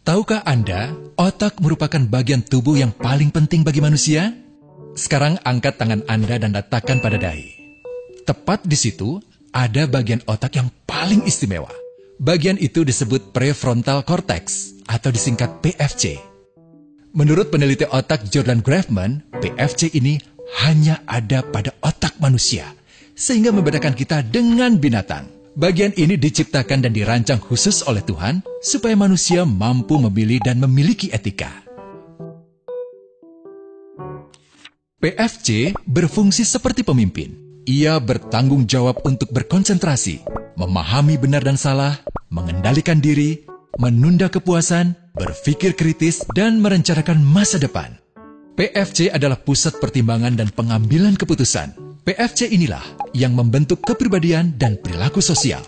Tahukah Anda, otak merupakan bagian tubuh yang paling penting bagi manusia? Sekarang angkat tangan Anda dan letakkan pada dahi. Tepat di situ, ada bagian otak yang paling istimewa. Bagian itu disebut prefrontal cortex, atau disingkat PFC. Menurut peneliti otak Jordan Grafman, PFC ini hanya ada pada otak manusia, sehingga membedakan kita dengan binatang. Bagian ini diciptakan dan dirancang khusus oleh Tuhan supaya manusia mampu memilih dan memiliki etika. PFC berfungsi seperti pemimpin. Ia bertanggung jawab untuk berkonsentrasi, memahami benar dan salah, mengendalikan diri, menunda kepuasan, berpikir kritis, dan merencanakan masa depan. PFC adalah pusat pertimbangan dan pengambilan keputusan. PFC inilah yang membentuk kepribadian dan perilaku sosial.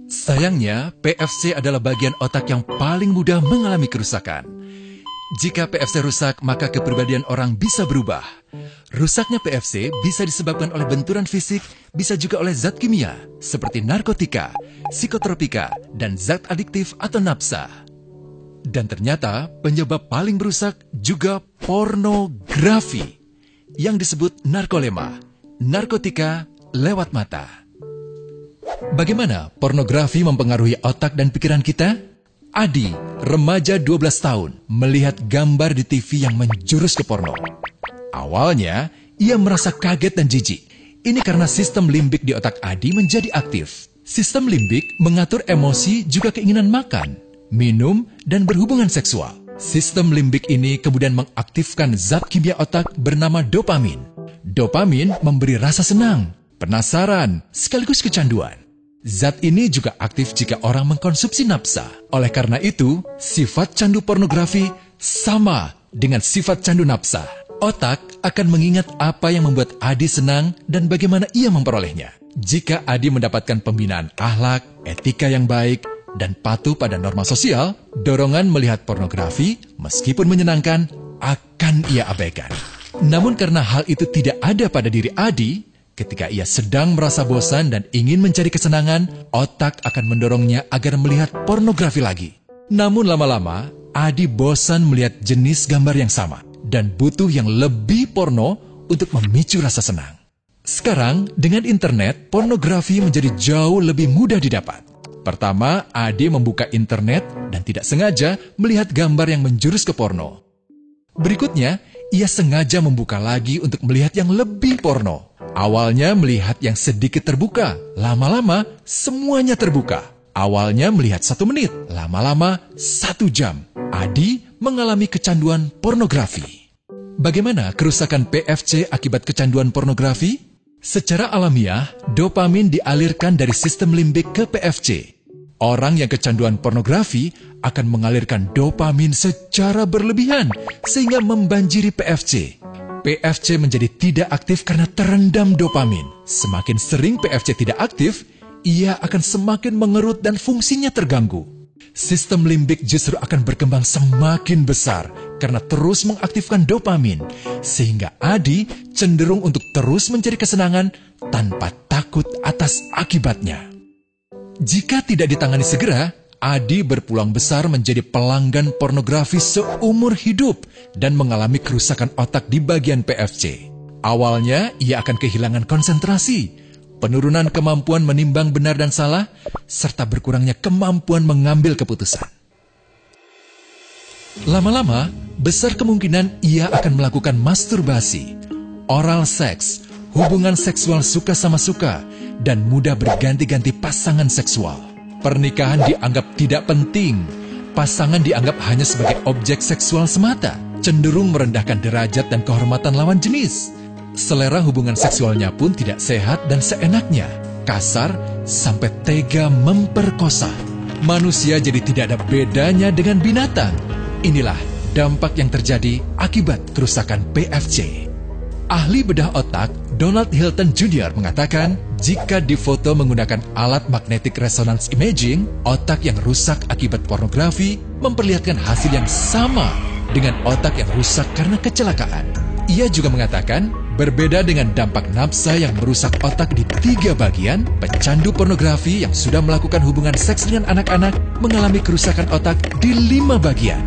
Sayangnya, PFC adalah bagian otak yang paling mudah mengalami kerusakan. Jika PFC rusak, maka kepribadian orang bisa berubah. Rusaknya PFC bisa disebabkan oleh benturan fisik, bisa juga oleh zat kimia, seperti narkotika, psikotropika, dan zat adiktif atau nafsa. Dan ternyata penyebab paling merusak juga pornografi, yang disebut narkolema, narkotika lewat mata. Bagaimana pornografi mempengaruhi otak dan pikiran kita? Adi, remaja 12 tahun, melihat gambar di TV yang menjurus ke porno. Awalnya, ia merasa kaget dan jijik. Ini karena sistem limbik di otak Adi menjadi aktif. Sistem limbik mengatur emosi juga keinginan makan, minum, dan berhubungan seksual. Sistem limbik ini kemudian mengaktifkan zat kimia otak bernama dopamin. Dopamin memberi rasa senang, penasaran, sekaligus kecanduan. Zat ini juga aktif jika orang mengkonsumsi nafsa. Oleh karena itu, sifat candu pornografi sama dengan sifat candu nafsa. Otak akan mengingat apa yang membuat Adi senang dan bagaimana ia memperolehnya. Jika Adi mendapatkan pembinaan akhlak, etika yang baik, dan patuh pada norma sosial, dorongan melihat pornografi, meskipun menyenangkan, akan ia abaikan. Namun karena hal itu tidak ada pada diri Adi, ketika ia sedang merasa bosan dan ingin mencari kesenangan, otak akan mendorongnya agar melihat pornografi lagi. Namun lama-lama, Adi bosan melihat jenis gambar yang sama, dan butuh yang lebih porno untuk memicu rasa senang. Sekarang, dengan internet, pornografi menjadi jauh lebih mudah didapat. Pertama, Adi membuka internet dan tidak sengaja melihat gambar yang menjurus ke porno. Berikutnya, ia sengaja membuka lagi untuk melihat yang lebih porno. Awalnya melihat yang sedikit terbuka, lama-lama semuanya terbuka. Awalnya melihat 1 menit, lama-lama 1 jam. Adi mengalami kecanduan pornografi. Bagaimana kerusakan PFC akibat kecanduan pornografi? Secara alamiah, dopamin dialirkan dari sistem limbik ke PFC. Orang yang kecanduan pornografi akan mengalirkan dopamin secara berlebihan sehingga membanjiri PFC. PFC menjadi tidak aktif karena terendam dopamin. Semakin sering PFC tidak aktif, ia akan semakin mengerut dan fungsinya terganggu. Sistem limbik justru akan berkembang semakin besar karena terus mengaktifkan dopamin, sehingga Adi cenderung untuk terus mencari kesenangan tanpa takut atas akibatnya. Jika tidak ditangani segera, Adi berpeluang besar menjadi pelanggan pornografi seumur hidup dan mengalami kerusakan otak di bagian PFC. Awalnya, ia akan kehilangan konsentrasi, penurunan kemampuan menimbang benar dan salah, serta berkurangnya kemampuan mengambil keputusan. Lama-lama, besar kemungkinan ia akan melakukan masturbasi, oral seks, hubungan seksual suka sama suka, dan mudah berganti-ganti pasangan seksual. Pernikahan dianggap tidak penting. Pasangan dianggap hanya sebagai objek seksual semata, cenderung merendahkan derajat dan kehormatan lawan jenis. Selera hubungan seksualnya pun tidak sehat dan seenaknya, kasar sampai tega memperkosa. Manusia jadi tidak ada bedanya dengan binatang. Inilah dampak yang terjadi akibat kerusakan PFC. Ahli bedah otak Donald Hilton Jr. mengatakan, jika difoto menggunakan alat magnetic resonance imaging, otak yang rusak akibat pornografi memperlihatkan hasil yang sama dengan otak yang rusak karena kecelakaan. Ia juga mengatakan, Berbeda dengan dampak nafsa yang merusak otak di 3 bagian, pecandu pornografi yang sudah melakukan hubungan seks dengan anak-anak mengalami kerusakan otak di 5 bagian.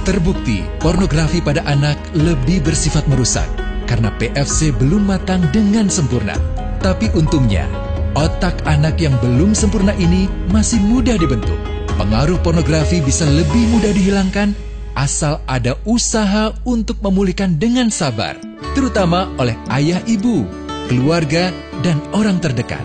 Terbukti, pornografi pada anak lebih bersifat merusak karena PFC belum matang dengan sempurna. Tapi untungnya, otak anak yang belum sempurna ini masih mudah dibentuk. Pengaruh pornografi bisa lebih mudah dihilangkan asal ada usaha untuk memulihkan dengan sabar, terutama oleh ayah ibu, keluarga, dan orang terdekat.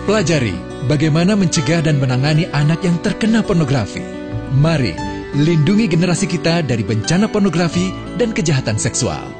Pelajari bagaimana mencegah dan menangani anak yang terkena pornografi. Mari lindungi generasi kita dari bencana pornografi dan kejahatan seksual.